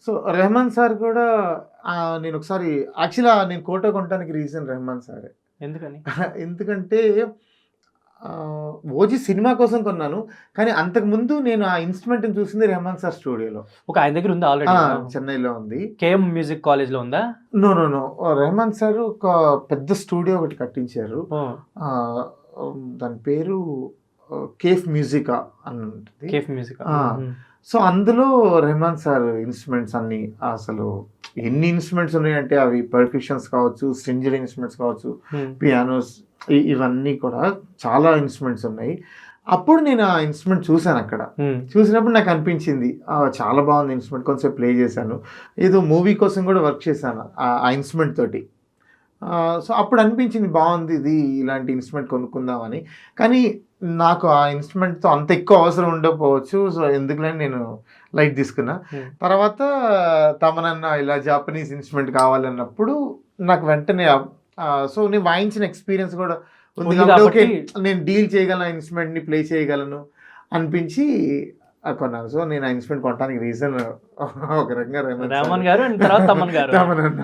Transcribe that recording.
So Rahman sir కూడా నేను ఒకసారి యాక్చువల్గా నేను కోట కొనడానికి రీజన్ రెహమాన్ సారే. ఎందుకని? ఎందుకంటే ఓజీ సినిమా కోసం కొన్నాను. కానీ అంతకుముందు నేను ఆ ఇన్స్ట్రుమెంట్‌ని చూసింది రెహమాన్ సార్ స్టూడియోలో. ఒక ఆయన దగ్గర ఉందా ఆల్రెడీ? చెన్నైలో ఉంది. కేఎం మ్యూజిక్ కాలేజ్‌లో ఉందా? నో. రెహమాన్ సార్ ఒక పెద్ద స్టూడియో ఒకటి కట్టించారు. దాని పేరు కేఫ్ మ్యూజికా అని ఉంటుంది. Cafe music. సో అందులో రెహమాన్ సార్ ఇన్స్ట్రుమెంట్స్ అన్ని అసలు ఎన్ని ఇన్స్ట్రుమెంట్స్ ఉన్నాయంటే అవి పర్క్యూషన్స్ కావచ్చు, స్ట్రింగ్డ్ ఇన్స్ట్రుమెంట్స్ కావచ్చు, పియానోస్ ఇవన్నీ కూడా చాలా ఇన్స్ట్రుమెంట్స్ ఉన్నాయి. అప్పుడు నేను ఆ ఇన్స్ట్రుమెంట్ చూశాను అక్కడ. చూసినప్పుడు నాకు అనిపించింది చాలా బాగుంది ఇన్స్ట్రుమెంట్. కొంచెం ప్లే చేశాను. ఏదో మూవీ కోసం కూడా వర్క్ చేశాను ఆ ఇన్స్ట్రుమెంట్ తోటి. సో అప్పుడు అనిపించింది బాగుంది ఇది, ఇలాంటి ఇన్స్ట్రుమెంట్ కొనుక్కుందామని. కానీ నాకు ఆ ఇన్స్ట్రుమెంట్తో అంత ఎక్కువ అవసరం ఉండకపోవచ్చు. సో ఎందుకులే నేను లైట్ తీసుకున్నా. తర్వాత తమనన్న ఇలా జాపనీస్ ఇన్స్ట్రుమెంట్ కావాలన్నప్పుడు నాకు వెంటనే సో నేను వాయించిన ఎక్స్పీరియన్స్ కూడా ఉంది కాబట్టి ఓకే నేను డీల్ చేయగలను, ఇన్స్ట్రుమెంట్ని ప్లే చేయగలను అనిపించి కొన్నాను. సో నేను ఆ ఇన్స్ట్రుమెంట్ కొనడానికి రీజన్ ఒక రకంగా రెహమాన్ గారు అండ్ తర్వాత తమన్ గారు. తమనన్న